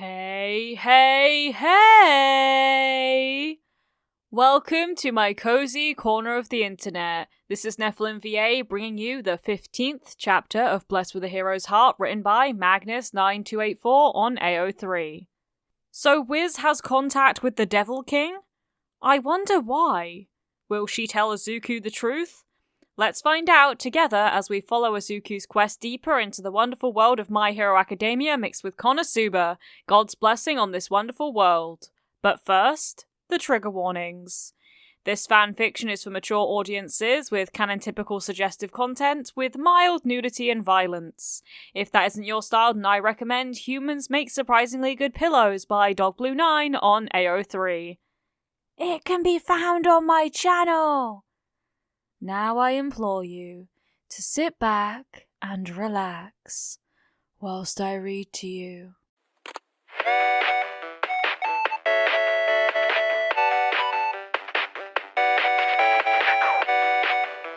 Hey, hey, hey! Welcome to my cozy corner of the internet. This is Nephilim VA bringing you the 15th chapter of Blessed with a Hero's Heart, written by Magnus9284 on AO3. So Wiz has contact with the Devil King? I wonder why. Will she tell Izuku the truth? Let's find out together as we follow Izuku's quest deeper into the wonderful world of My Hero Academia mixed with Konosuba. God's blessing on this wonderful world. But first, the trigger warnings. This fanfiction is for mature audiences with canon-typical suggestive content with mild nudity and violence. If that isn't your style, then I recommend Humans Make Surprisingly Good Pillows by DogBlue9 on AO3. It can be found on my channel! Now I implore you to sit back and relax whilst I read to you.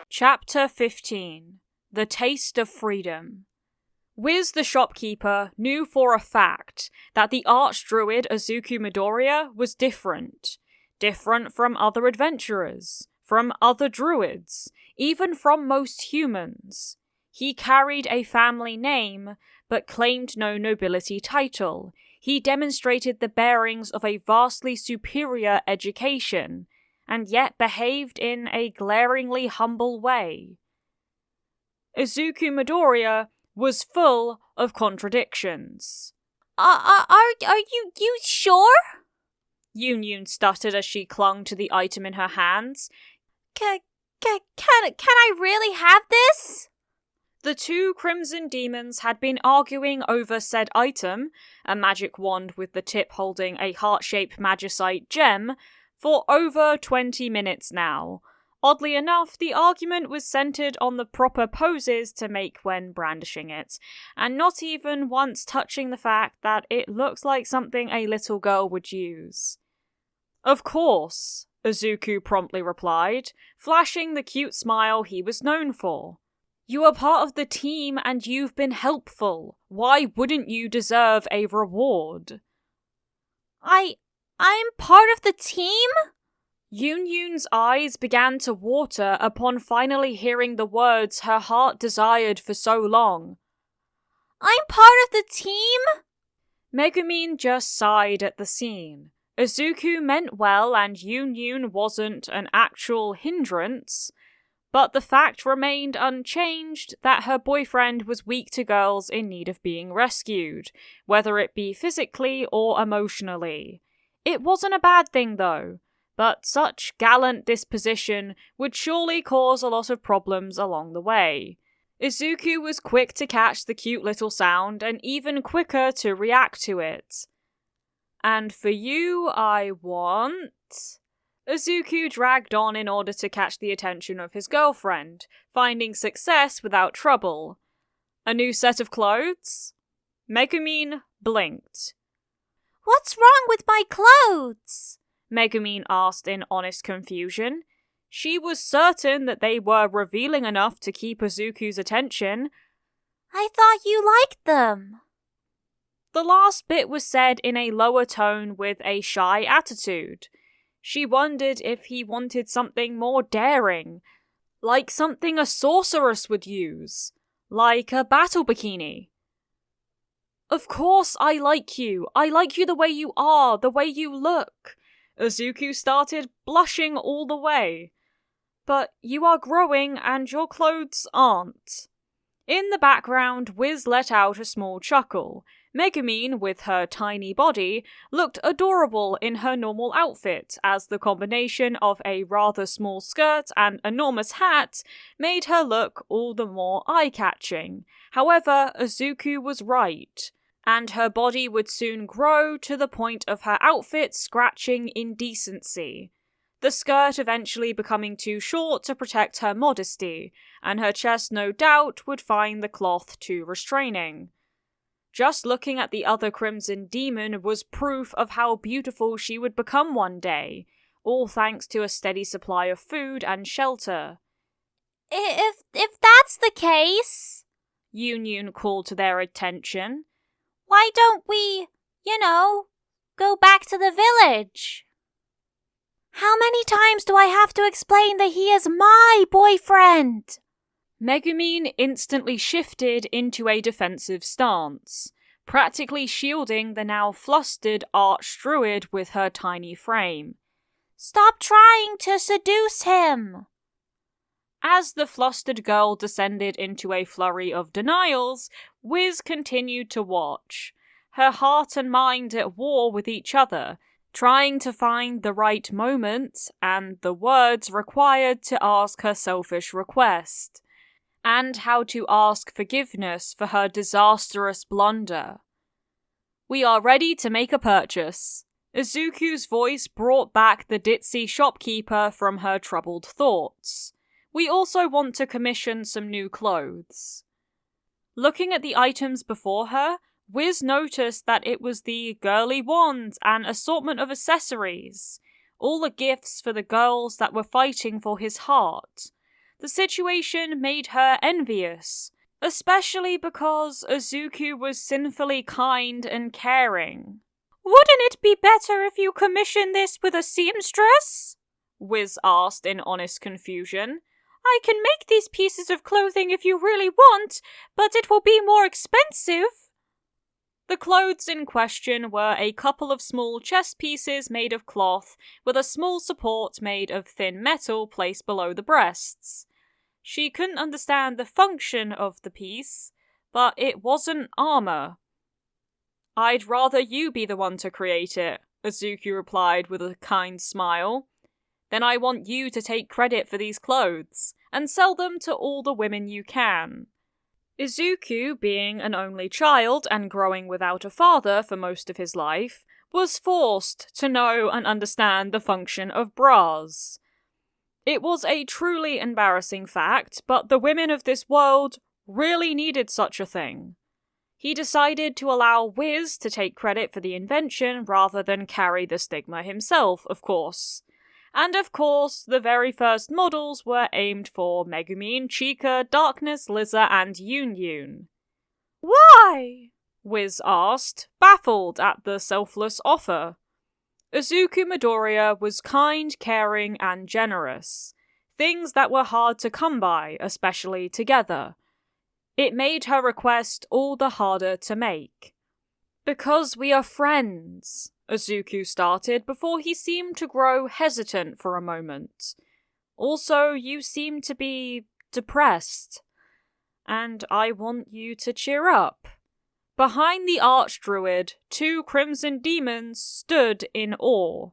Chapter 15. The Taste of Freedom. Wiz the shopkeeper knew for a fact that the archdruid Izuku Midoriya was different. Different from other adventurers. From other druids, even from most humans. He carried a family name, but claimed no nobility title. He demonstrated the bearings of a vastly superior education, and yet behaved in a glaringly humble way. Izuku Midoriya was full of contradictions. Are you sure? Yun stuttered as she clung to the item in her hands. Can I really have this? The two Crimson Demons had been arguing over said item, a magic wand with the tip holding a heart-shaped magicite gem, for over 20 minutes now. Oddly enough, the argument was centered on the proper poses to make when brandishing it, and not even once touching the fact that it looks like something a little girl would use. Of course, Izuku promptly replied, flashing the cute smile he was known for. You are part of the team and you've been helpful. Why wouldn't you deserve a reward? I'm part of the team? Yun's eyes began to water upon finally hearing the words her heart desired for so long. I'm part of the team? Megumin just sighed at the scene. Izuku meant well and Yun wasn't an actual hindrance, but the fact remained unchanged that her boyfriend was weak to girls in need of being rescued, whether it be physically or emotionally. It wasn't a bad thing though, but such gallant disposition would surely cause a lot of problems along the way. Izuku was quick to catch the cute little sound and even quicker to react to it. And for you, I want... Izuku dragged on in order to catch the attention of his girlfriend, finding success without trouble. A new set of clothes? Megumin blinked. What's wrong with my clothes? Megumin asked in honest confusion. She was certain that they were revealing enough to keep Izuku's attention. I thought you liked them. The last bit was said in a lower tone with a shy attitude. She wondered if he wanted something more daring, like something a sorceress would use, like a battle bikini. Of course I like you. I like you the way you are, the way you look. Izuku started blushing all the way. But you are growing and your clothes aren't. In the background, Wiz let out a small chuckle. Megumin, with her tiny body, looked adorable in her normal outfit, as the combination of a rather small skirt and enormous hat made her look all the more eye-catching. However, Izuku was right, and her body would soon grow to the point of her outfit scratching indecency. The skirt eventually becoming too short to protect her modesty, and her chest no doubt would find the cloth too restraining. Just looking at the other Crimson Demon was proof of how beautiful she would become one day, all thanks to a steady supply of food and shelter. If that's the case, Yun called to their attention, why don't we, go back to the village. How many times do I have to explain that he is my boyfriend? Megumin instantly shifted into a defensive stance, practically shielding the now flustered archdruid with her tiny frame. Stop trying to seduce him! As the flustered girl descended into a flurry of denials, Wiz continued to watch, her heart and mind at war with each other, trying to find the right moment and the words required to ask her selfish request, and how to ask forgiveness for her disastrous blunder. "We are ready to make a purchase." Izuku's voice brought back the ditzy shopkeeper from her troubled thoughts. "We also want to commission some new clothes." Looking at the items before her, Wiz noticed that it was the girly wand and assortment of accessories, all the gifts for the girls that were fighting for his heart. The situation made her envious, especially because Izuku was sinfully kind and caring. "Wouldn't it be better if you commissioned this with a seamstress?" Wiz asked in honest confusion. "I can make these pieces of clothing if you really want, but it will be more expensive." The clothes in question were a couple of small chest pieces made of cloth with a small support made of thin metal placed below the breasts. She couldn't understand the function of the piece, but it wasn't armor. "I'd rather you be the one to create it," Izuku replied with a kind smile. "Then I want you to take credit for these clothes, and sell them to all the women you can." Izuku, being an only child and growing without a father for most of his life, was forced to know and understand the function of bras. It was a truly embarrassing fact, but the women of this world really needed such a thing. He decided to allow Wiz to take credit for the invention rather than carry the stigma himself, of course. And of course, the very first models were aimed for Megumin, Chika, Darkness, Liza, and Yun. "Why?" Wiz asked, baffled at the selfless offer. Izuku Midoriya was kind, caring, and generous, things that were hard to come by, especially together. It made her request all the harder to make. "Because we are friends," Izuku started before he seemed to grow hesitant for a moment. "Also, you seem to be depressed, and I want you to cheer up." Behind the archdruid, two crimson demons stood in awe.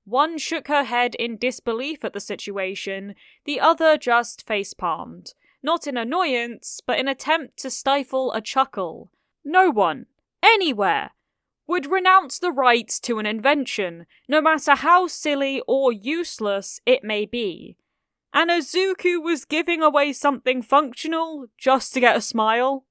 One shook her head in disbelief at the situation, the other just face-palmed, not in annoyance, but in attempt to stifle a chuckle. No one, anywhere, would renounce the rights to an invention, no matter how silly or useless it may be. And Izuku was giving away something functional just to get a smile.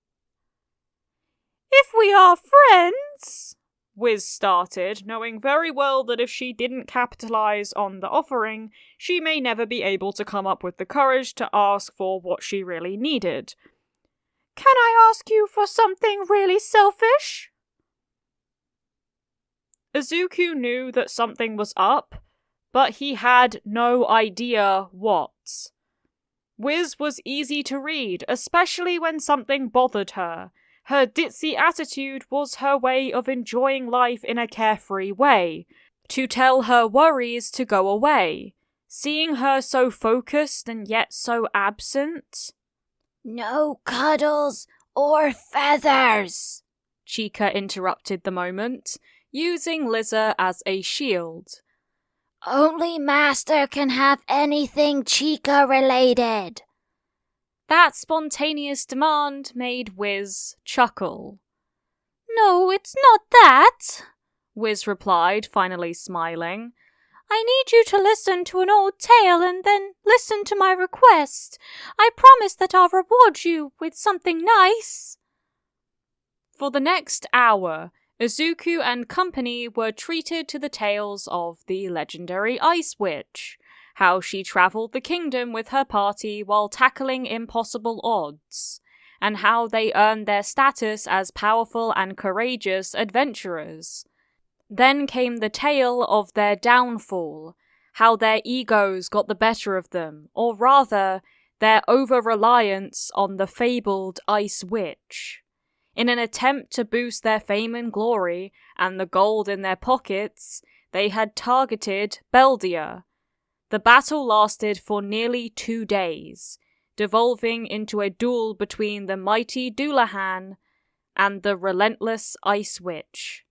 "If we are friends," Wiz started, knowing very well that if she didn't capitalize on the offering, she may never be able to come up with the courage to ask for what she really needed. "Can I ask you for something really selfish?" Izuku knew that something was up, but he had no idea what. Wiz was easy to read, especially when something bothered her. Her ditzy attitude was her way of enjoying life in a carefree way, to tell her worries to go away. Seeing her so focused and yet so absent. "No cuddles or feathers," Chika interrupted the moment, using Liza as a shield. "Only Master can have anything Chica related." That spontaneous demand made Wiz chuckle. "No, it's not that," Wiz replied, finally smiling. "I need you to listen to an old tale and then listen to my request. I promise that I'll reward you with something nice." For the next hour, Izuku and company were treated to the tales of the legendary Ice Witch, how she travelled the kingdom with her party while tackling impossible odds, and how they earned their status as powerful and courageous adventurers. Then came the tale of their downfall, how their egos got the better of them, or rather, their over-reliance on the fabled Ice Witch. In an attempt to boost their fame and glory, and the gold in their pockets, they had targeted Beldia. The battle lasted for nearly 2 days, devolving into a duel between the mighty Dullahan and the relentless Ice Witch.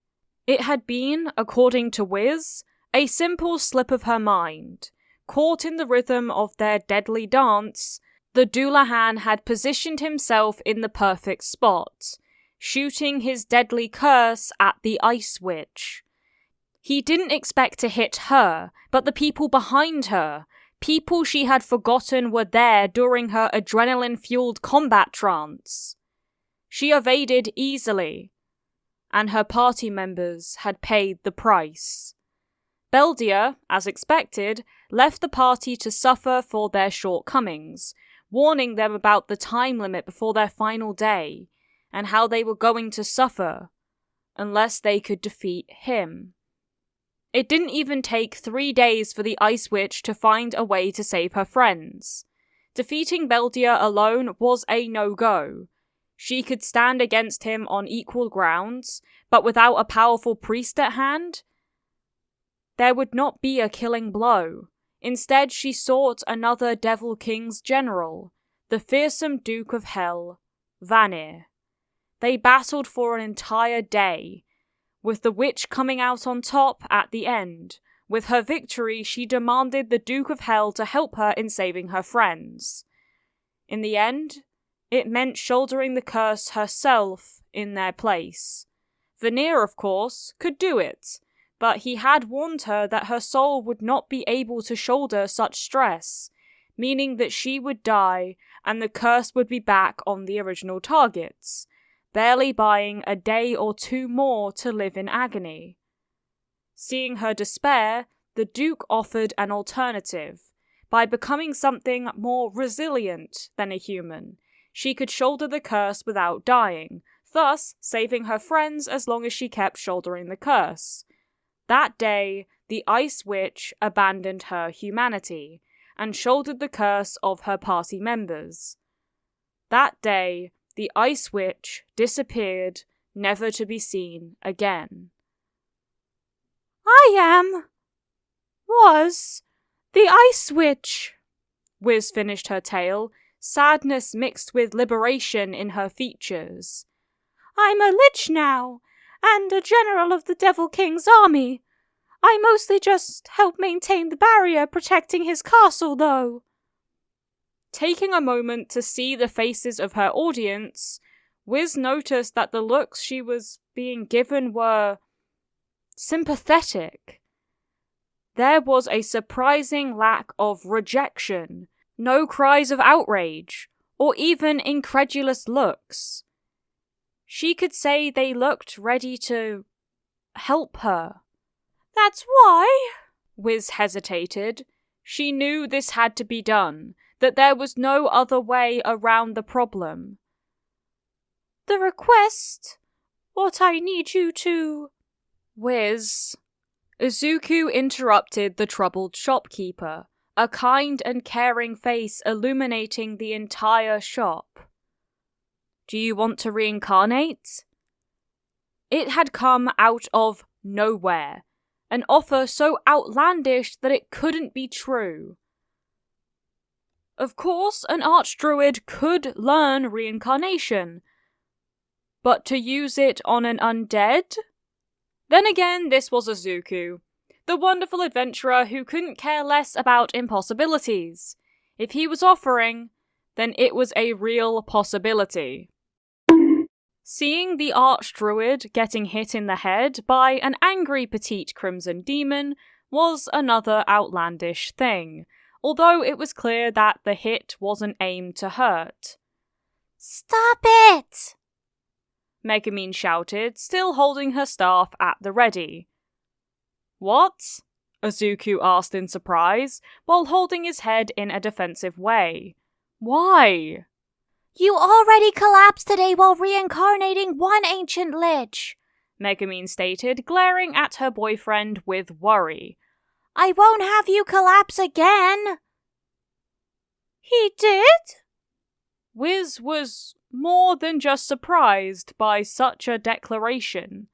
It had been, according to Wiz, a simple slip of her mind. Caught in the rhythm of their deadly dance, the Dullahan had positioned himself in the perfect spot, shooting his deadly curse at the Ice Witch. He didn't expect to hit her, but the people behind her, people she had forgotten were there during her adrenaline-fueled combat trance. She evaded easily, and her party members had paid the price. Beldia, as expected, left the party to suffer for their shortcomings, warning them about the time limit before their final day, and how they were going to suffer, unless they could defeat him. It didn't even take 3 days for the Ice Witch to find a way to save her friends. Defeating Beldia alone was a no-go. She could stand against him on equal grounds, but without a powerful priest at hand, there would not be a killing blow. Instead, she sought another Devil King's general, the fearsome Duke of Hell, Vanir. They battled for an entire day, with the witch coming out on top at the end. With her victory, she demanded the Duke of Hell to help her in saving her friends. In the end, it meant shouldering the curse herself in their place. Vanir, of course, could do it, but he had warned her that her soul would not be able to shoulder such stress, meaning that she would die and the curse would be back on the original targets, barely buying a day or 2 more to live in agony. Seeing her despair, the Duke offered an alternative. By becoming something more resilient than a human, she could shoulder the curse without dying, thus saving her friends as long as she kept shouldering the curse. That day, the Ice Witch abandoned her humanity and shouldered the curse of her party members. That day, the Ice Witch disappeared, never to be seen again. Was the Ice Witch. Wiz finished her tale, sadness mixed with liberation in her features. I'm a lich now, and a general of the Devil King's army. I mostly just help maintain the barrier protecting his castle, though. Taking a moment to see the faces of her audience, Wiz noticed that the looks she was being given were sympathetic. There was a surprising lack of rejection, no cries of outrage, or even incredulous looks. She could say they looked ready to help her. That's why, Wiz hesitated. She knew this had to be done, that there was no other way around the problem. The request, what I need you to... Wiz. Izuku interrupted the troubled shopkeeper, a kind and caring face illuminating the entire shop. Do you want to reincarnate? It had come out of nowhere, an offer so outlandish that it couldn't be true. Of course, an archdruid could learn reincarnation, but to use it on an undead? Then again, this was Izuku, the wonderful adventurer who couldn't care less about impossibilities. If he was offering, then it was a real possibility. Seeing the archdruid getting hit in the head by an angry petite crimson demon was another outlandish thing, although it was clear that the hit wasn't aimed to hurt. Stop it! Megumin shouted, still holding her staff at the ready. What? Izuku asked in surprise, while holding his head in a defensive way. Why? You already collapsed today while reincarnating one ancient lich, Megumine stated, glaring at her boyfriend with worry. I won't have you collapse again. He did? Wiz was more than just surprised by such a declaration.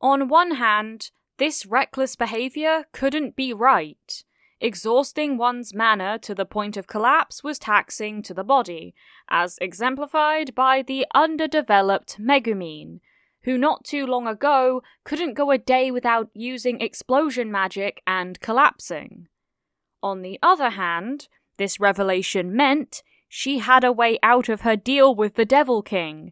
On one hand, this reckless behavior couldn't be right. Exhausting one's mana to the point of collapse was taxing to the body, as exemplified by the underdeveloped Megumine, who not too long ago couldn't go a day without using explosion magic and collapsing. On the other hand, this revelation meant she had a way out of her deal with the Devil King.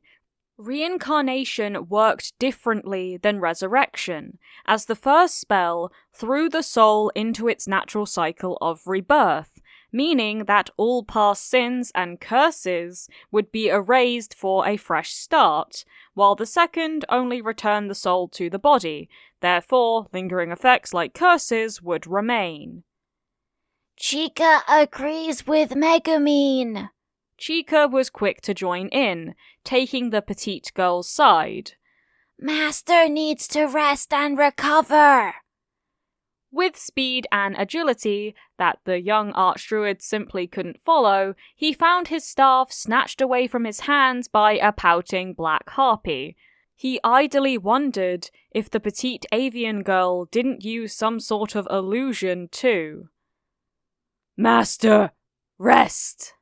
Reincarnation worked differently than resurrection, as the first spell threw the soul into its natural cycle of rebirth, meaning that all past sins and curses would be erased for a fresh start, while the second only returned the soul to the body, therefore lingering effects like curses would remain. Chica agrees with Megumine. Chica was quick to join in, taking the petite girl's side. Master needs to rest and recover. With speed and agility that the young archdruid simply couldn't follow, he found his staff snatched away from his hands by a pouting black harpy. He idly wondered if the petite avian girl didn't use some sort of illusion too. Master, rest!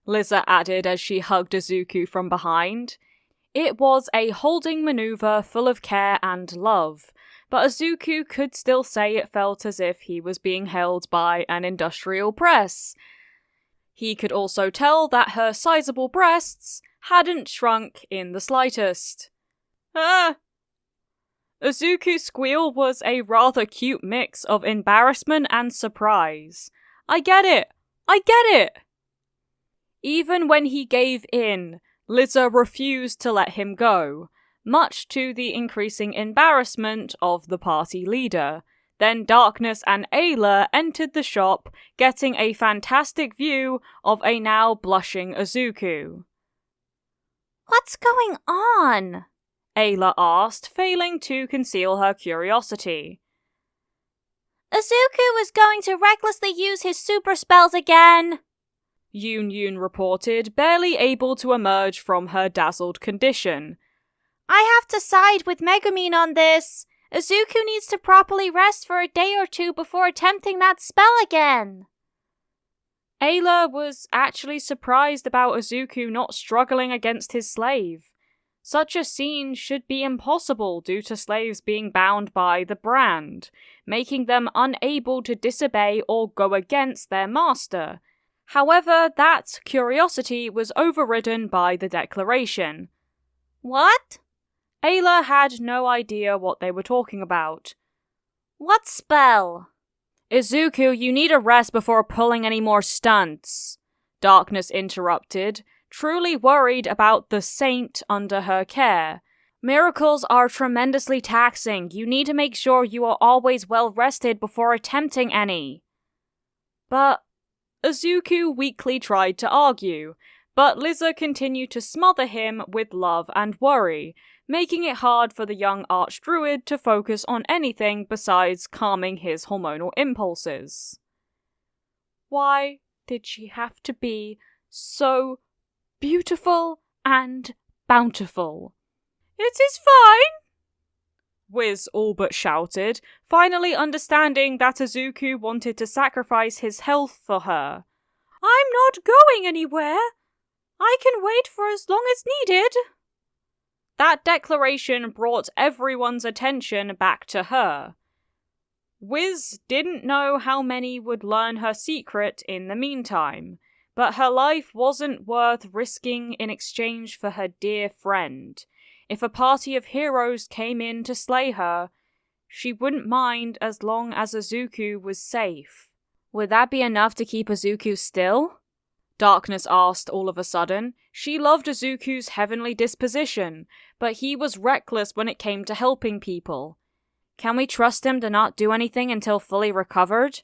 Liza added as she hugged Izuku from behind. It was a holding maneuver full of care and love, but Izuku could still say it felt as if he was being held by an industrial press. He could also tell that her sizable breasts hadn't shrunk in the slightest. Izuku's squeal was a rather cute mix of embarrassment and surprise. I get it! Even when he gave in, Liza refused to let him go, much to the increasing embarrassment of the party leader. Then Darkness and Ayla entered the shop, getting a fantastic view of a now blushing Izuku. What's going on? Ayla asked, failing to conceal her curiosity. Izuku is going to recklessly use his super spells again, Yun reported, barely able to emerge from her dazzled condition. I have to side with Megumine on this. Izuku needs to properly rest for a day or two before attempting that spell again. Ayla was actually surprised about Izuku not struggling against his slave. Such a scene should be impossible due to slaves being bound by the brand, making them unable to disobey or go against their master. However, that curiosity was overridden by the declaration. What? Ayla had no idea what they were talking about. What spell? Izuku, you need a rest before pulling any more stunts, Darkness interrupted, truly worried about the saint under her care. Miracles are tremendously taxing. You need to make sure you are always well rested before attempting any. But Izuku weakly tried to argue, but Liza continued to smother him with love and worry, making it hard for the young archdruid to focus on anything besides calming his hormonal impulses. Why did she have to be so beautiful and bountiful? It is fine, Wiz all but shouted, finally understanding that Izuku wanted to sacrifice his health for her. I'm not going anywhere. I can wait for as long as needed. That declaration brought everyone's attention back to her. Wiz didn't know how many would learn her secret in the meantime, but her life wasn't worth risking in exchange for her dear friend. If a party of heroes came in to slay her, she wouldn't mind as long as Izuku was safe. Would that be enough to keep Izuku still? Darkness asked all of a sudden. She loved Izuku's heavenly disposition, but he was reckless when it came to helping people. Can we trust him to not do anything until fully recovered?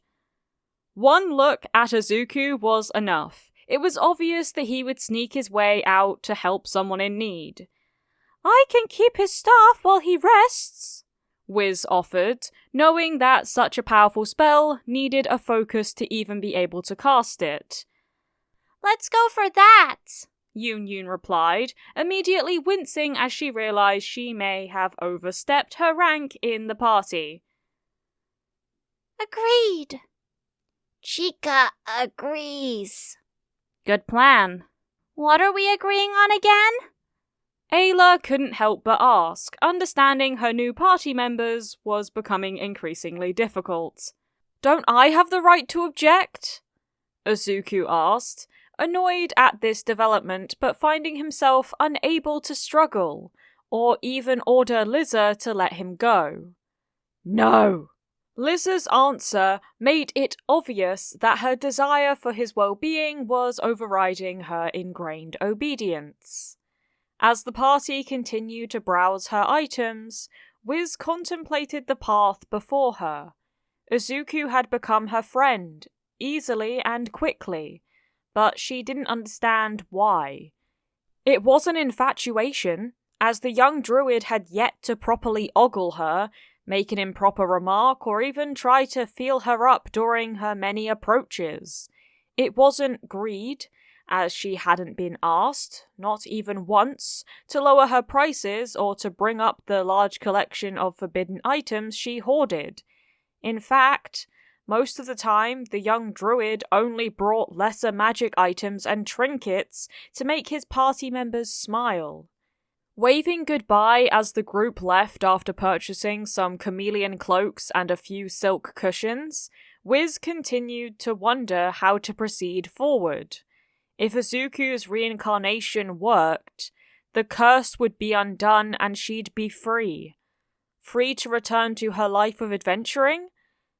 One look at Izuku was enough. It was obvious that he would sneak his way out to help someone in need. "I can keep his staff while he rests," Wiz offered, knowing that such a powerful spell needed a focus to even be able to cast it. "Let's go for that," Yoon replied, immediately wincing as she realized she may have overstepped her rank in the party. "Agreed." Chica agrees. Good plan. What are we agreeing on again? Ayla couldn't help but ask, understanding her new party members was becoming increasingly difficult. "Don't I have the right to object?" Izuku asked, annoyed at this development but finding himself unable to struggle, or even order Lizza to let him go. No! Lizza's answer made it obvious that her desire for his well-being was overriding her ingrained obedience. As the party continued to browse her items, Wiz contemplated the path before her. Izuku had become her friend, easily and quickly, but she didn't understand why. It wasn't infatuation, as the young druid had yet to properly ogle her, make an improper remark, or even try to feel her up during her many approaches. It wasn't greed, as she hadn't been asked, not even once, to lower her prices or to bring up the large collection of forbidden items she hoarded. In fact, most of the time, the young druid only brought lesser magic items and trinkets to make his party members smile. Waving goodbye as the group left after purchasing some chameleon cloaks and a few silk cushions, Wiz continued to wonder how to proceed forward. If Izuku's reincarnation worked, the curse would be undone and she'd be free. Free to return to her life of adventuring?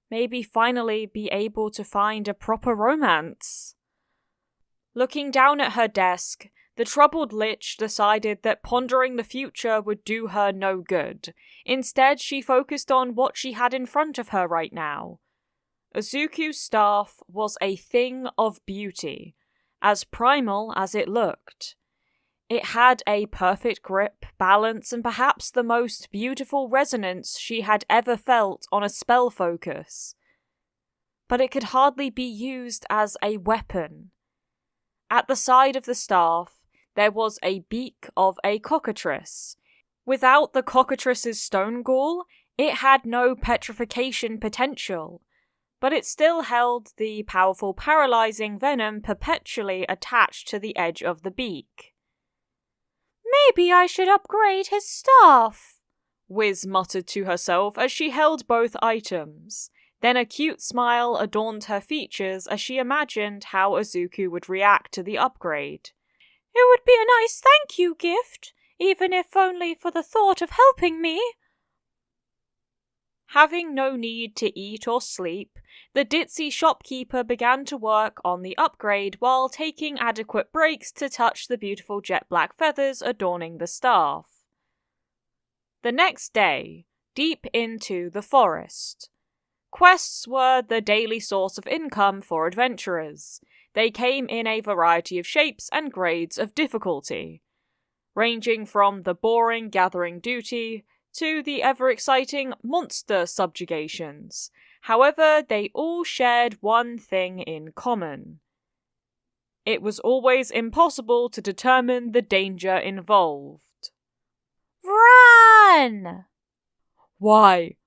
Maybe finally be able to find a proper romance. Looking down at her desk, the troubled Lich decided that pondering the future would do her no good. Instead, she focused on what she had in front of her right now. Izuku's staff was a thing of beauty, as primal as it looked. It had a perfect grip, balance, and perhaps the most beautiful resonance she had ever felt on a spell focus. But it could hardly be used as a weapon. At the side of the staff, there was a beak of a cockatrice. Without the cockatrice's stone gall, it had no petrification potential, but it still held the powerful paralyzing venom perpetually attached to the edge of the beak. "Maybe I should upgrade his staff," Wiz muttered to herself as she held both items. Then a cute smile adorned her features as she imagined how Izuku would react to the upgrade. "It would be a nice thank you gift, even if only for the thought of helping me." Having no need to eat or sleep, the ditzy shopkeeper began to work on the upgrade while taking adequate breaks to touch the beautiful jet black feathers adorning the staff. The next day, deep into the forest. Quests were the daily source of income for adventurers. They came in a variety of shapes and grades of difficulty, ranging from the boring gathering duty to the ever-exciting monster subjugations. However, they all shared one thing in common. It was always impossible to determine the danger involved. Run! Why?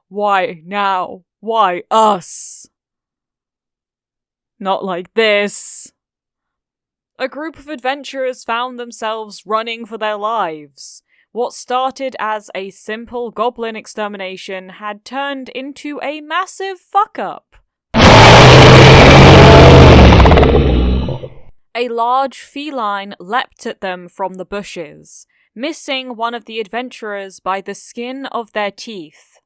Why now? Why us? Not like this. A group of adventurers found themselves running for their lives. What started as a simple goblin extermination had turned into a massive fuck-up. A large feline leapt at them from the bushes, missing one of the adventurers by the skin of their teeth.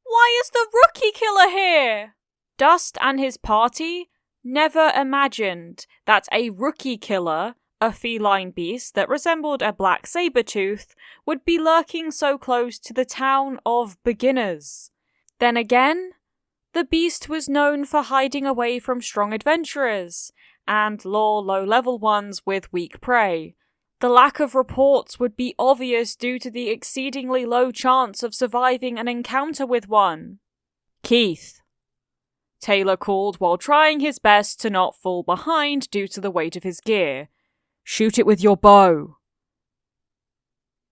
"Why is the rookie killer here?" Dust and his party never imagined that a rookie killer, a feline beast that resembled a black saber-tooth, would be lurking so close to the town of beginners. Then again, the beast was known for hiding away from strong adventurers, and lure low-level ones with weak prey. The lack of reports would be obvious due to the exceedingly low chance of surviving an encounter with one. "Keith," Taylor called while trying his best to not fall behind due to the weight of his gear. "Shoot it with your bow."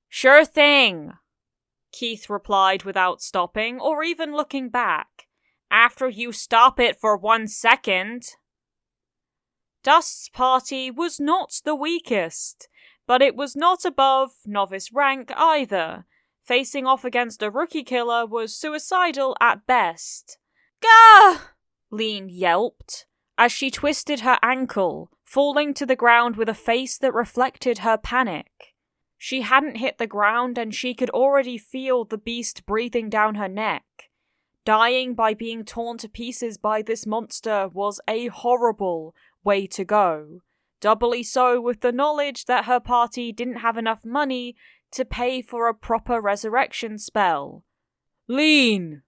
"Sure thing," Keith replied without stopping or even looking back. "After you stop it for 1 second. Dust's party was not the weakest, but it was not above novice rank either. Facing off against a rookie killer was suicidal at best. "Gah!" Lean yelped as she twisted her ankle, falling to the ground with a face that reflected her panic. She hadn't hit the ground and she could already feel the beast breathing down her neck. Dying by being torn to pieces by this monster was a horrible way to go. Doubly so with the knowledge that her party didn't have enough money to pay for a proper resurrection spell. "Lean!"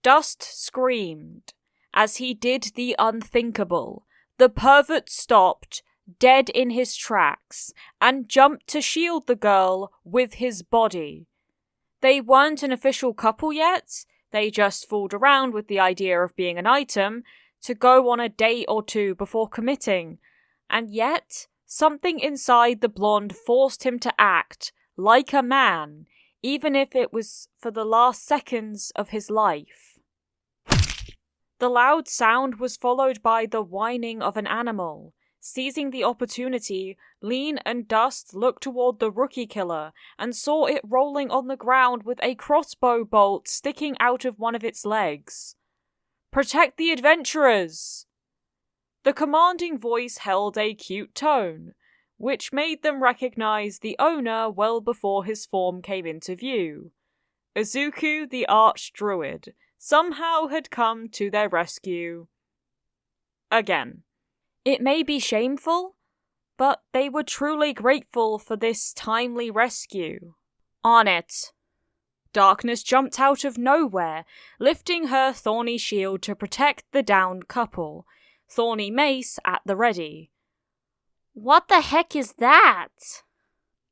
Dust screamed. As he did the unthinkable, the pervert stopped, dead in his tracks, and jumped to shield the girl with his body. They weren't an official couple yet, they just fooled around with the idea of being an item to go on a date or two before committing, and yet something inside the blonde forced him to act like a man, even if it was for the last seconds of his life. The loud sound was followed by the whining of an animal. Seizing the opportunity, Lean and Dust looked toward the rookie killer and saw it rolling on the ground with a crossbow bolt sticking out of one of its legs. "Protect the adventurers!" The commanding voice held a cute tone, which made them recognize the owner well before his form came into view. Izuku, the archdruid, somehow had come to their rescue. Again. It may be shameful, but they were truly grateful for this timely rescue. On it. Darkness jumped out of nowhere, lifting her thorny shield to protect the downed couple, thorny mace at the ready. "What the heck is that?"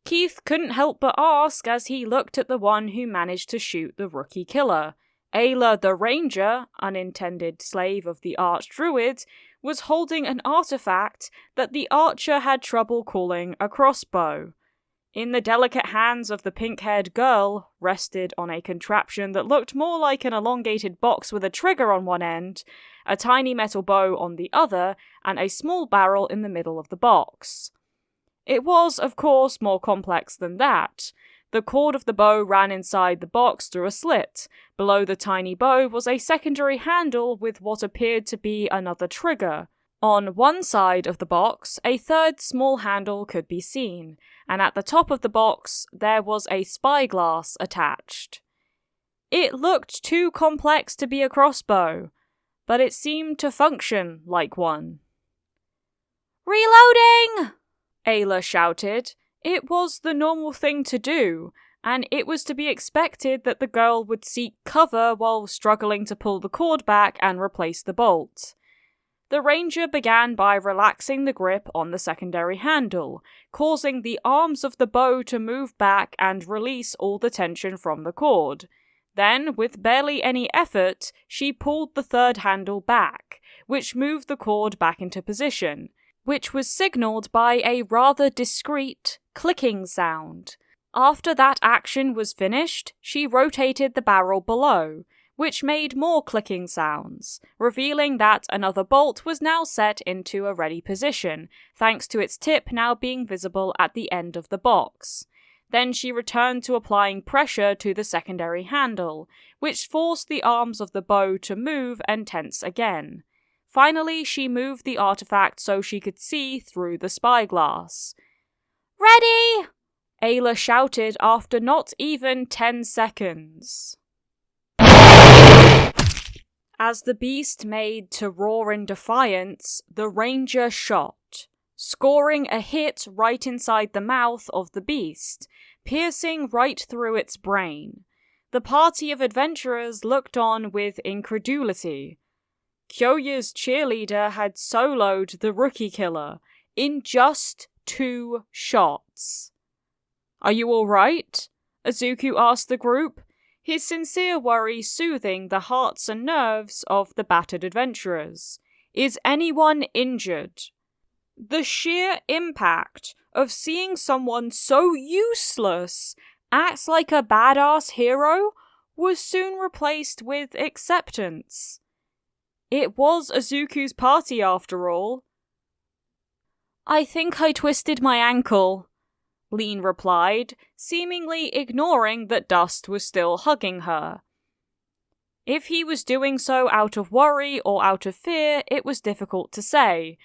Keith couldn't help but ask as he looked at the one who managed to shoot the rookie killer. Ayla the Ranger, unintended slave of the Archdruid, was holding an artifact that the archer had trouble calling a crossbow. In the delicate hands of the pink-haired girl, rested on a contraption that looked more like an elongated box with a trigger on one end, a tiny metal bow on the other, and a small barrel in the middle of the box. It was, of course, more complex than that. The cord of the bow ran inside the box through a slit. Below the tiny bow was a secondary handle with what appeared to be another trigger. On one side of the box, a third small handle could be seen, and at the top of the box, there was a spyglass attached. It looked too complex to be a crossbow, but it seemed to function like one. "Reloading!" Ayla shouted. It was the normal thing to do, and it was to be expected that the girl would seek cover while struggling to pull the cord back and replace the bolt. The ranger began by relaxing the grip on the secondary handle, causing the arms of the bow to move back and release all the tension from the cord. Then, with barely any effort, she pulled the third handle back, which moved the cord back into position, which was signaled by a rather discreet clicking sound. After that action was finished, she rotated the barrel below, which made more clicking sounds, revealing that another bolt was now set into a ready position, thanks to its tip now being visible at the end of the box. Then she returned to applying pressure to the secondary handle, which forced the arms of the bow to move and tense again. Finally, she moved the artifact so she could see through the spyglass. "Ready!" Ayla shouted after not even 10 seconds. As the beast made to roar in defiance, the ranger shot, scoring a hit right inside the mouth of the beast, piercing right through its brain. The party of adventurers looked on with incredulity. Kyoya's cheerleader had soloed the rookie killer in just 2 shots. "Are you all right?" Izuku asked the group, his sincere worry soothing the hearts and nerves of the battered adventurers. "Is anyone injured?" The sheer impact of seeing someone so useless act like a badass hero was soon replaced with acceptance. It was Izuku's party after all. "I think I twisted my ankle," Lean replied, seemingly ignoring that Dust was still hugging her. If he was doing so out of worry or out of fear, it was difficult to say.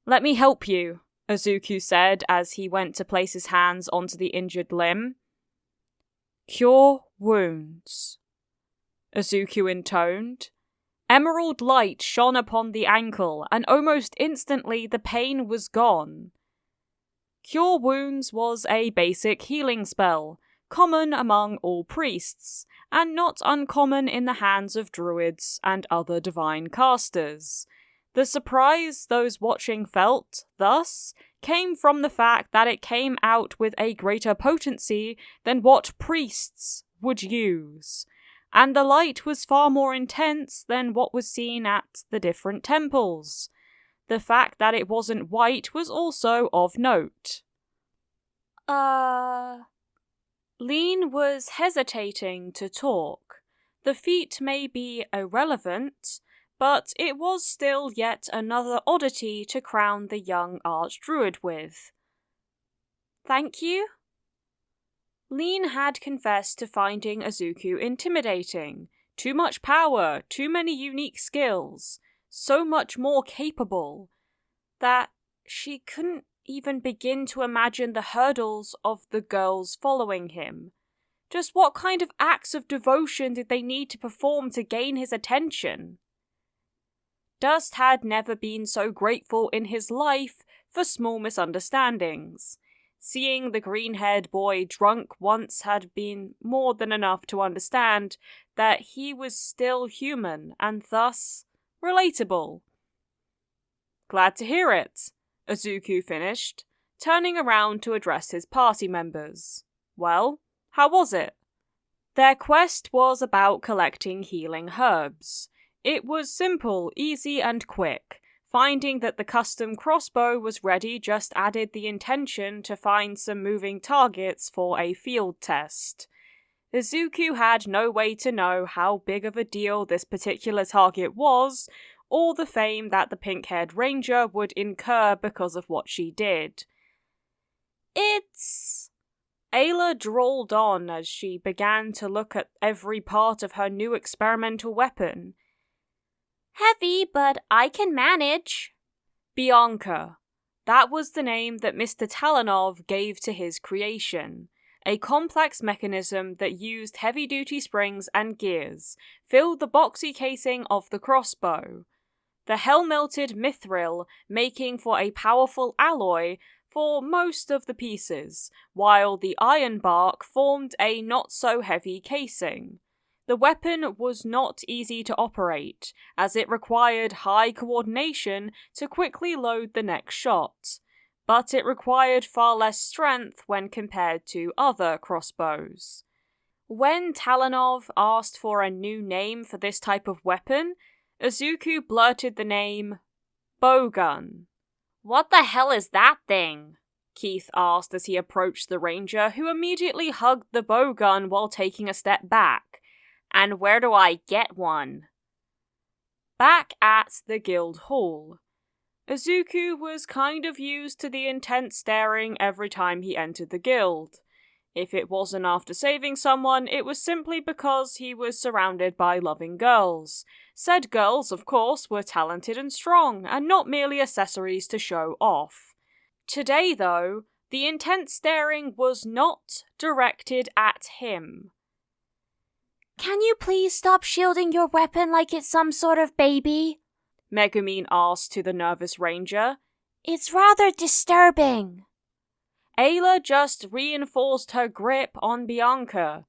"Let me help you," Izuku said as he went to place his hands onto the injured limb. "Cure wounds," Izuku intoned. Emerald light shone upon the ankle, and almost instantly the pain was gone. Cure Wounds was a basic healing spell, common among all priests, and not uncommon in the hands of druids and other divine casters. The surprise those watching felt, thus, came from the fact that it came out with a greater potency than what priests would use, and the light was far more intense than what was seen at the different temples. The fact that it wasn't white was also of note. Lean was hesitating to talk. The feat may be irrelevant, but it was still yet another oddity to crown the young archdruid with. "Thank you?" Lean had confessed to finding Izuku intimidating. Too much power, too many unique skills, so much more capable, that she couldn't even begin to imagine the hurdles of the girls following him. Just what kind of acts of devotion did they need to perform to gain his attention? Dust had never been so grateful in his life for small misunderstandings. Seeing the green-haired boy drunk once had been more than enough to understand that he was still human and thus relatable. "Glad to hear it," Izuku finished, turning around to address his party members. "Well, how was it?" Their quest was about collecting healing herbs. It was simple, easy, and quick. Finding that the custom crossbow was ready just added the intention to find some moving targets for a field test. Izuku had no way to know how big of a deal this particular target was, or the fame that the pink-haired ranger would incur because of what she did. "It's..." Ayla drawled on as she began to look at every part of her new experimental weapon. "Heavy, but I can manage." Bianca. That was the name that Mr. Talanov gave to his creation. A complex mechanism that used heavy-duty springs and gears, filled the boxy casing of the crossbow. The hell-melted mithril making for a powerful alloy for most of the pieces, while the iron bark formed a not-so-heavy casing. The weapon was not easy to operate, as it required high coordination to quickly load the next shot, but it required far less strength when compared to other crossbows. When Talanov asked for a new name for this type of weapon, Izuku blurted the name bowgun. "What the hell is that thing?" Keith asked as he approached the ranger, who immediately hugged the bowgun while taking a step back. "And where do I get one?" Back at the guild hall, Izuku was kind of used to the intense staring every time he entered the guild. If it wasn't after saving someone, it was simply because he was surrounded by loving girls. Said girls, of course, were talented and strong, and not merely accessories to show off. Today, though, the intense staring was not directed at him. "Can you please stop shielding your weapon like it's some sort of baby?" Megumine asked to the nervous ranger. "It's rather disturbing." Ayla just reinforced her grip on Bianca.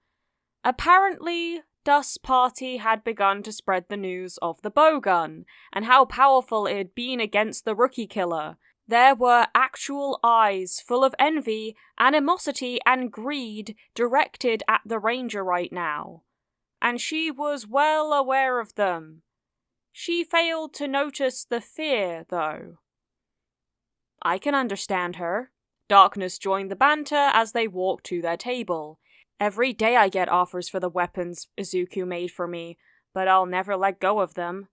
Apparently, Dust's party had begun to spread the news of the bowgun, and how powerful it had been against the rookie killer. There were actual eyes full of envy, animosity, and greed directed at the Ranger right now. And she was well aware of them. She failed to notice the fear, though. I can understand her. Darkness joined the banter as they walked to their table. Every day I get offers for the weapons Izuku made for me, but I'll never let go of them.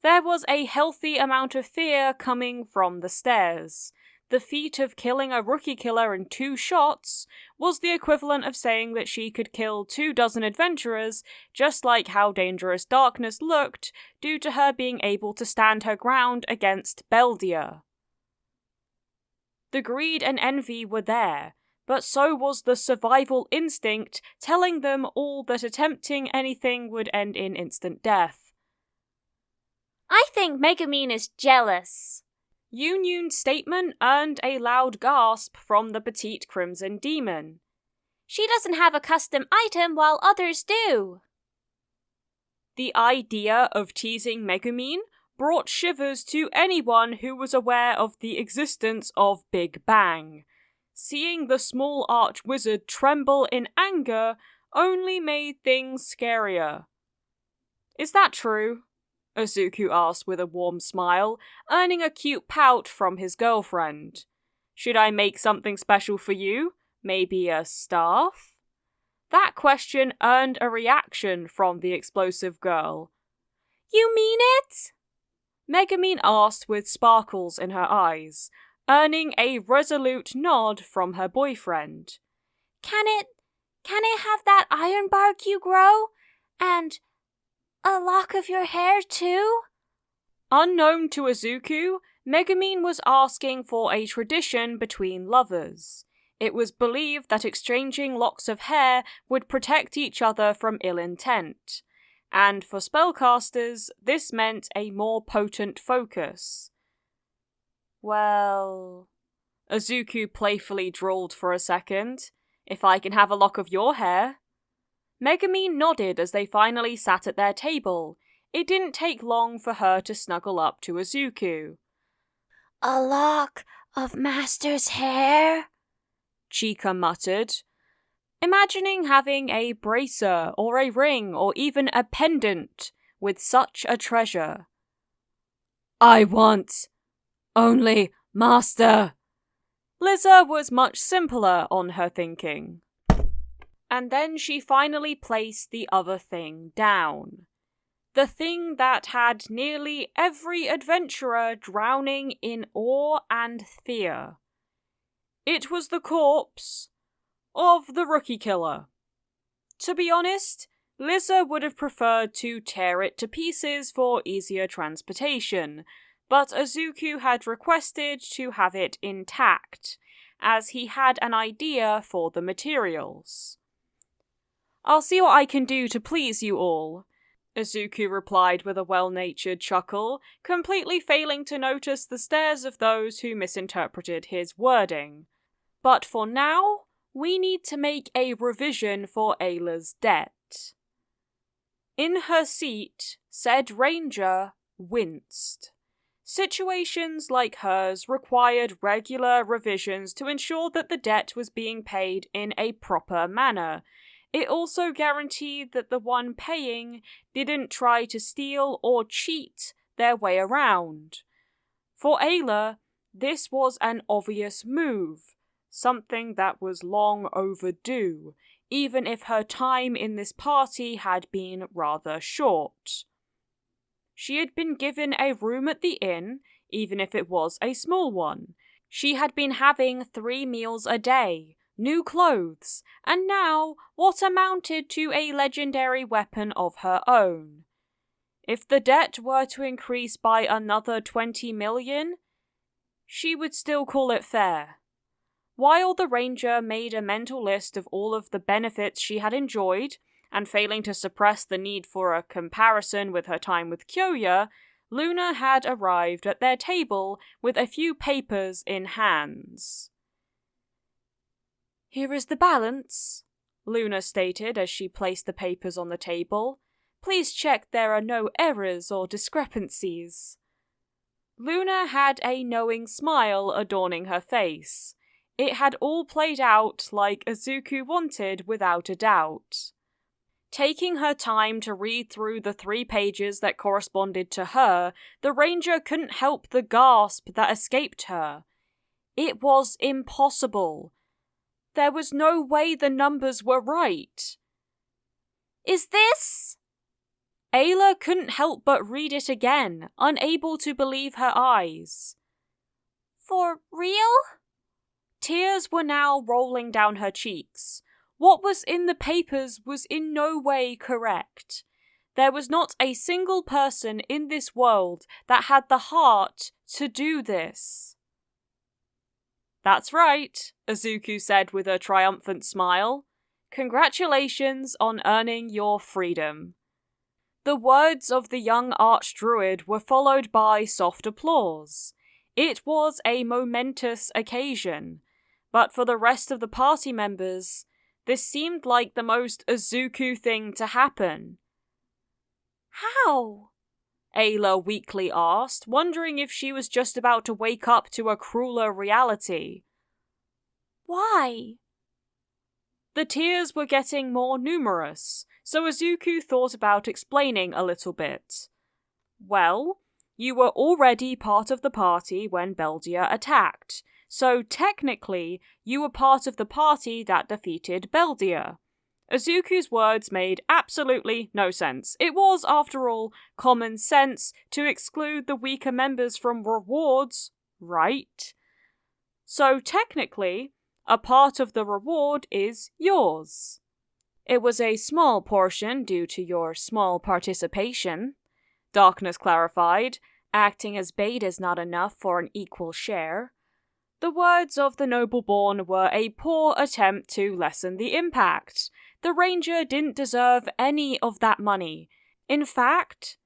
There was a healthy amount of fear coming from the stairs. The feat of killing a rookie killer in 2 shots was the equivalent of saying that she could kill 24 adventurers, just like how dangerous Darkness looked due to her being able to stand her ground against Beldia. The greed and envy were there, but so was the survival instinct telling them all that attempting anything would end in instant death. I think Megumin is jealous. Yunyun's statement earned a loud gasp from the petite Crimson Demon. She doesn't have a custom item while others do. The idea of teasing Megumin brought shivers to anyone who was aware of the existence of Big Bang. Seeing the small arch-wizard tremble in anger only made things scarier. Is that true? Izuku asked with a warm smile, earning a cute pout from his girlfriend. Should I make something special for you? Maybe a staff? That question earned a reaction from the explosive girl. You mean it? Megumin asked with sparkles in her eyes, earning a resolute nod from her boyfriend. Can it have that iron bark you grow? And a lock of your hair too? Unknown to Izuku, Megumin was asking for a tradition between lovers. It was believed that exchanging locks of hair would protect each other from ill intent. And for spellcasters, this meant a more potent focus. Well, Izuku playfully drawled for a second. If I can have a lock of your hair. Megumin nodded as they finally sat at their table. It didn't take long for her to snuggle up to Izuku. A lock of Master's hair? Chika muttered, imagining having a bracer or a ring or even a pendant with such a treasure. I want only Master. Lizza was much simpler on her thinking. And then she finally placed the other thing down. The thing that had nearly every adventurer drowning in awe and fear. It was the corpse of the rookie killer. To be honest, Lizza would have preferred to tear it to pieces for easier transportation, but Izuku had requested to have it intact, as he had an idea for the materials. I'll see what I can do to please you all, Izuku replied with a well-natured chuckle, completely failing to notice the stares of those who misinterpreted his wording. But for now, we need to make a revision for Ayla's debt. In her seat, said Ranger winced. Situations like hers required regular revisions to ensure that the debt was being paid in a proper manner. It also guaranteed that the one paying didn't try to steal or cheat their way around. For Ayla, this was an obvious move, something that was long overdue, even if her time in this party had been rather short. She had been given a room at the inn, even if it was a small one. She had been having 3 meals a day, new clothes, and now what amounted to a legendary weapon of her own. If the debt were to increase by another 20 million, she would still call it fair. While the Ranger made a mental list of all of the benefits she had enjoyed, and failing to suppress the need for a comparison with her time with Kyoya, Luna had arrived at their table with a few papers in hands. Here is the balance, Luna stated as she placed the papers on the table. "Please check there are no errors or discrepancies." Luna had a knowing smile adorning her face. It had all played out like Izuku wanted without a doubt. Taking her time to read through the 3 pages that corresponded to her, the ranger couldn't help the gasp that escaped her. It was impossible. There was no way the numbers were right. Is this? Ayla couldn't help but read it again, unable to believe her eyes. For real? Tears were now rolling down her cheeks. What was in the papers was in no way correct. There was not a single person in this world that had the heart to do this. "That's right," Izuku said with a triumphant smile. "Congratulations on earning your freedom." The words of the young archdruid were followed by soft applause. It was a momentous occasion, but for the rest of the party members, this seemed like the most Izuku thing to happen. "How?" Ayla weakly asked, wondering if she was just about to wake up to a crueler reality. "Why?" The tears were getting more numerous, so Izuku thought about explaining a little bit. "Well, you were already part of the party when Beldia attacked, so technically you were part of the party that defeated Beldia." Izuku's words made absolutely no sense. It was, after all, common sense to exclude the weaker members from rewards, right? So technically, a part of the reward is yours. It was a small portion due to your small participation, Darkness clarified, acting as bait is not enough for an equal share. The words of the noble-born were a poor attempt to lessen the impact. The ranger didn't deserve any of that money. In fact,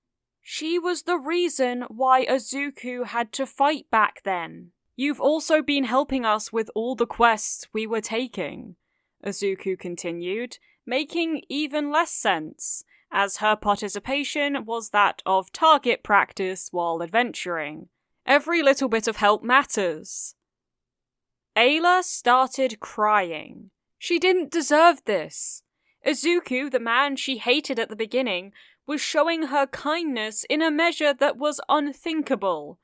she was the reason why Izuku had to fight back then. "You've also been helping us with all the quests we were taking," Izuku continued, making even less sense, as her participation was that of target practice while adventuring. "Every little bit of help matters." Ayla started crying. She didn't deserve this. Izuku, the man she hated at the beginning, was showing her kindness in a measure that was unthinkable.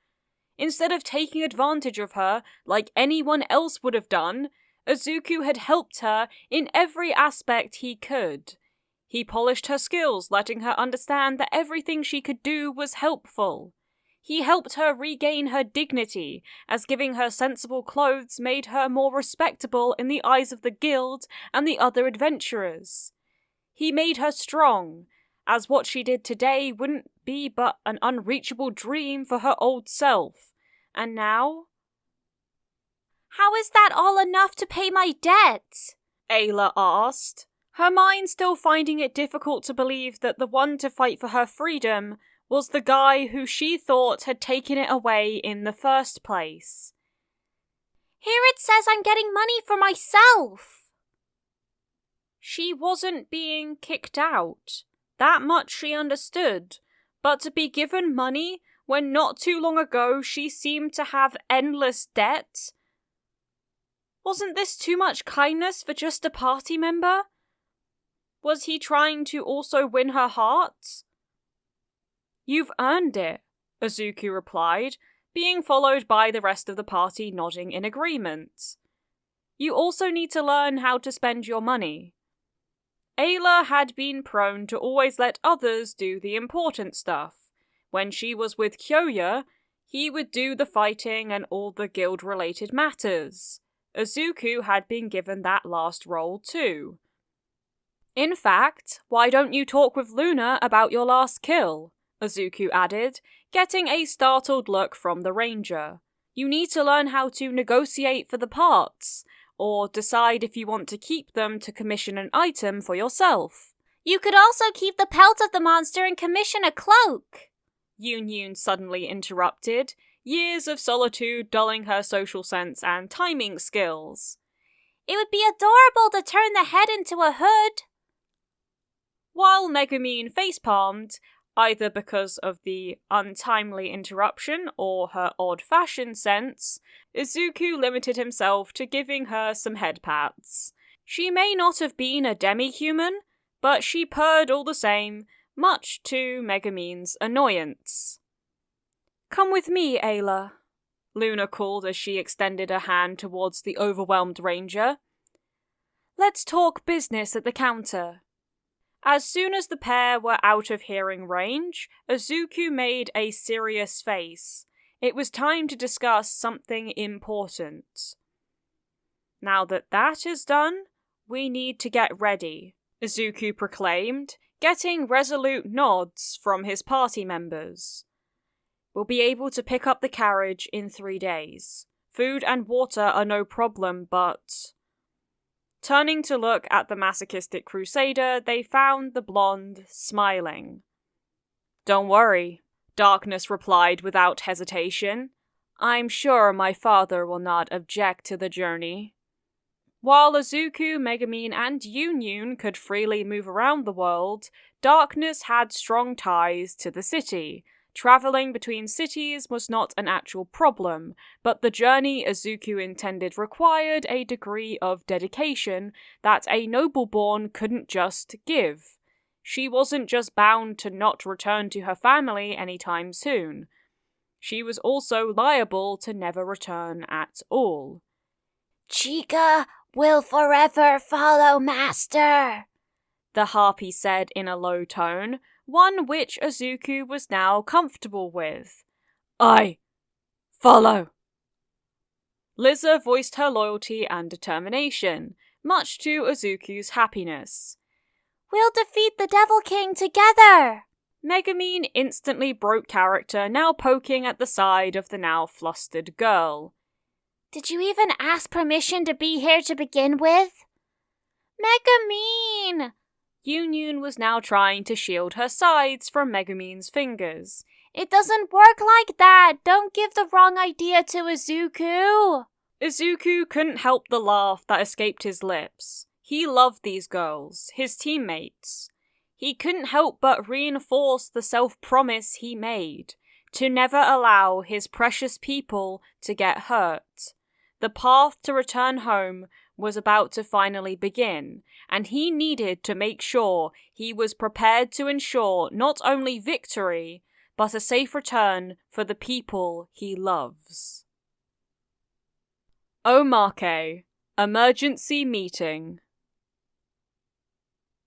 Instead of taking advantage of her like anyone else would have done, Izuku had helped her in every aspect he could. He polished her skills, letting her understand that everything she could do was helpful. He helped her regain her dignity, as giving her sensible clothes made her more respectable in the eyes of the guild and the other adventurers. He made her strong, as what she did today wouldn't be but an unreachable dream for her old self. And now? "How is that all enough to pay my debt?" Ayla asked, her mind still finding it difficult to believe that the one to fight for her freedom was the guy who she thought had taken it away in the first place. "Here it says I'm getting money for myself." She wasn't being kicked out. That much she understood. But to be given money when not too long ago she seemed to have endless debt? Wasn't this too much kindness for just a party member? Was he trying to also win her heart? "You've earned it," Izuku replied, being followed by the rest of the party nodding in agreement. "You also need to learn how to spend your money." Ayla had been prone to always let others do the important stuff. When she was with Kyoya, he would do the fighting and all the guild-related matters. Izuku had been given that last role too. "In fact, why don't you talk with Luna about your last kill?" Izuku added, getting a startled look from the ranger. "You need to learn how to negotiate for the parts, or decide if you want to keep them to commission an item for yourself." "You could also keep the pelt of the monster and commission a cloak," Yun suddenly interrupted, years of solitude dulling her social sense and timing skills. It would be adorable to turn the head into a hood. While Megumine facepalmed, either because of the untimely interruption or her odd fashion sense, Izuku limited himself to giving her some head pats. She may not have been a demi-human, but she purred all the same, much to Megumine's annoyance. "Come with me, Ayla," Luna called as she extended a hand towards the overwhelmed ranger. "Let's talk business at the counter." As soon as the pair were out of hearing range, Izuku made a serious face. It was time to discuss something important. "Now that is done, we need to get ready," Izuku proclaimed, getting resolute nods from his party members. "We'll be able to pick up the carriage in 3 days. Food and water are no problem, but..." Turning to look at the masochistic crusader, they found the blonde smiling. "Don't worry," Darkness replied without hesitation. "I'm sure my father will not object to the journey." While Izuku, Megumine, and Yunyun could freely move around the world, Darkness had strong ties to the city. Traveling between cities was not an actual problem, but the journey Izuku intended required a degree of dedication that a noble-born couldn't just give. She wasn't just bound to not return to her family anytime soon. She was also liable to never return at all. "Chica will forever follow Master," the harpy said in a low tone, one which Izuku was now comfortable with. "I follow." Liza voiced her loyalty and determination, much to Izuku's happiness. "We'll defeat the Devil King together!" Megumine instantly broke character, now poking at the side of the now flustered girl. "Did you even ask permission to be here to begin with?" "Megumine!" Yunyun was now trying to shield her sides from Megumine's fingers. "It doesn't work like that! Don't give the wrong idea to Izuku!" Izuku couldn't help the laugh that escaped his lips. He loved these girls, his teammates. He couldn't help but reinforce the self-promise he made, to never allow his precious people to get hurt. The path to return home was about to finally begin, and he needed to make sure he was prepared to ensure not only victory, but a safe return for the people he loves. Omake, Emergency Meeting.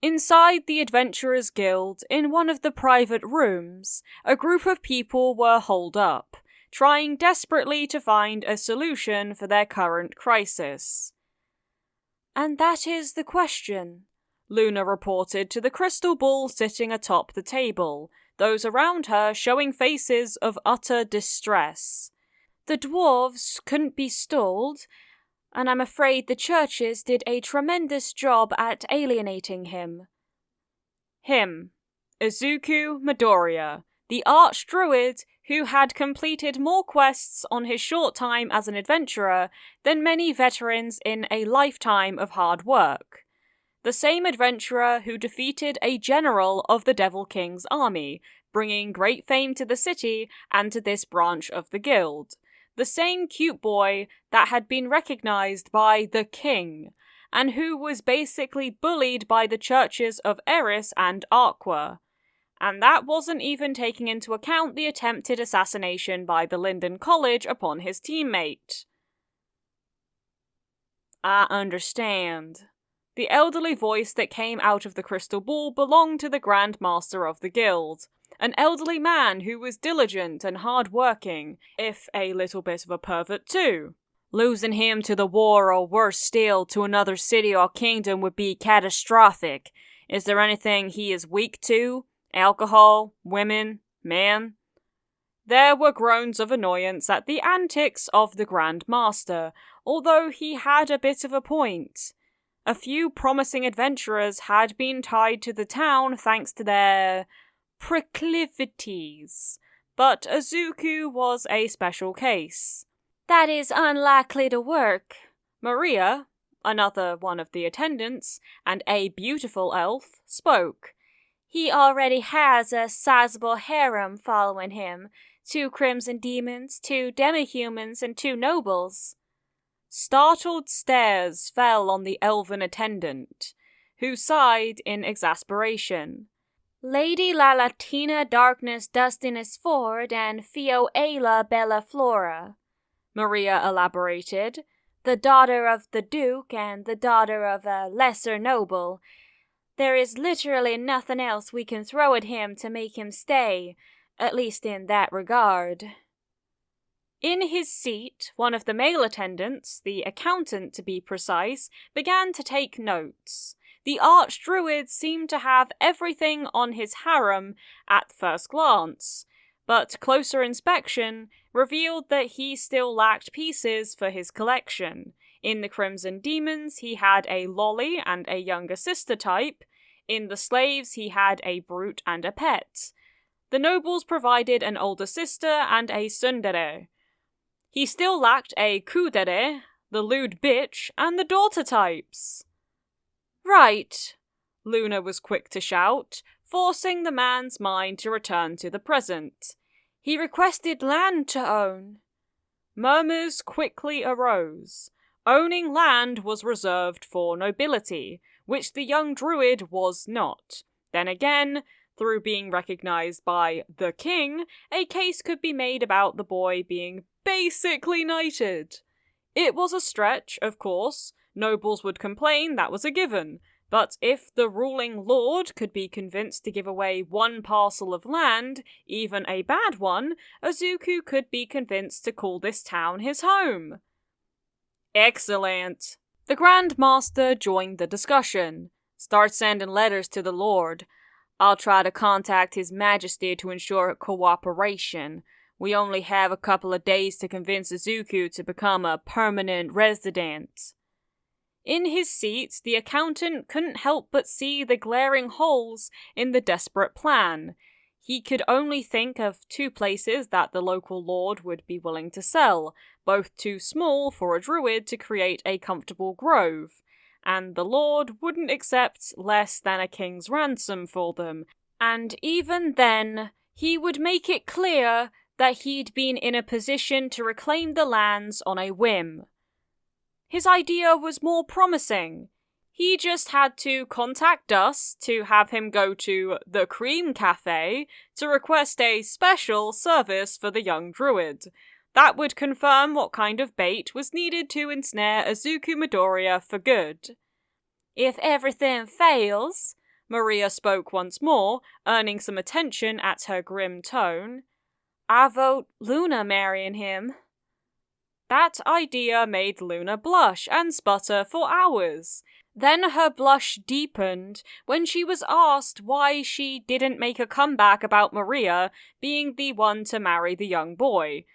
Inside the Adventurers Guild, in one of the private rooms, a group of people were holed up, trying desperately to find a solution for their current crisis. "And that is the question," Luna reported to the crystal ball sitting atop the table, those around her showing faces of utter distress. "The dwarves couldn't be stalled, and I'm afraid the churches did a tremendous job at alienating him." Him, Izuku Midoriya, the archdruid who had completed more quests on his short time as an adventurer than many veterans in a lifetime of hard work. The same adventurer who defeated a general of the Devil King's army, bringing great fame to the city and to this branch of the guild. The same cute boy that had been recognized by the king, and who was basically bullied by the churches of Eris and Aqua. And that wasn't even taking into account the attempted assassination by the Linden College upon his teammate. "I understand." The elderly voice that came out of the crystal ball belonged to the Grand Master of the guild, an elderly man who was diligent and hard-working, if a little bit of a pervert too. "Losing him to the war, or worse still, to another city or kingdom would be catastrophic. Is there anything he is weak to? Alcohol, women, man?" There were groans of annoyance at the antics of the Grand Master, although he had a bit of a point. A few promising adventurers had been tied to the town thanks to their proclivities, but Izuku was a special case. "That is unlikely to work." Maria, Another one of the attendants, and a beautiful elf, spoke. He already has a sizable harem following him. 2 crimson demons, 2 demi-humans, and 2 nobles. Startled stares fell on the elven attendant, who sighed in exasperation. Lady Lalatina Darkness Dustinus Ford and Fioela Bella Flora, Maria elaborated. The daughter of the Duke and the daughter of a lesser noble. There is literally nothing else we can throw at him to make him stay, at least in that regard. In his seat, one of the male attendants, the accountant to be precise, began to take notes. The archdruid seemed to have everything on his harem at first glance, but closer inspection revealed that he still lacked pieces for his collection. In the Crimson Demons, he had a lolly and a younger sister type. In the slaves, he had a brute and a pet. The nobles provided an older sister and a tsundere. He still lacked a kudere, the lewd bitch, and the daughter types. Right, Luna was quick to shout, forcing the man's mind to return to the present. He requested land to own. Murmurs quickly arose. Owning land was reserved for nobility, which the young druid was not. Then again, through being recognized by the king, a case could be made about the boy being basically knighted. It was a stretch, of course. Nobles would complain, that was a given. But if the ruling lord could be convinced to give away 1 parcel of land, even a bad one, Izuku could be convinced to call this town his home. Excellent. The Grand Master joined the discussion. Start sending letters to the Lord. I'll try to contact His Majesty to ensure cooperation. We only have a couple of days to convince Izuku to become a permanent resident. In his seat, the accountant couldn't help but see the glaring holes in the desperate plan. He could only think of 2 places that the local lord would be willing to sell, both too small for a druid to create a comfortable grove, and the lord wouldn't accept less than a king's ransom for them, and even then, he would make it clear that he'd been in a position to reclaim the lands on a whim. His idea was more promising. He just had to contact us to have him go to the Cream Cafe to request a special service for the young druid. That would confirm what kind of bait was needed to ensnare Izuku Midoriya for good. If everything fails, Maria spoke once more, earning some attention at her grim tone, I vote Luna marrying him. That idea made Luna blush and sputter for hours. Then her blush deepened when she was asked why she didn't make a comeback about Maria being the one to marry the young boy.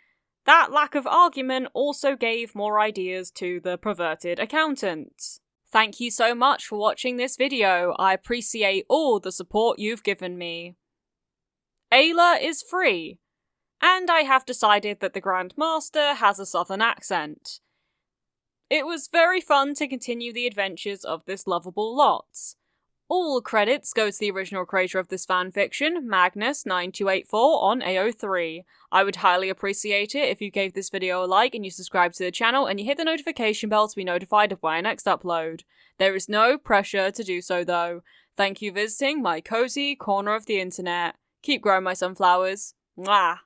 That lack of argument also gave more ideas to the perverted accountant. Thank you so much for watching this video. I appreciate all the support you've given me. Ayla is free. And I have decided that the Grand Master has a southern accent. It was very fun to continue the adventures of this lovable lot. All credits go to the original creator of this fanfiction, Magnus9284 on AO3. I would highly appreciate it if you gave this video a like and you subscribe to the channel and you hit the notification bell to be notified of my next upload. There is no pressure to do so though. Thank you for visiting my cozy corner of the internet. Keep growing my sunflowers. Mwah!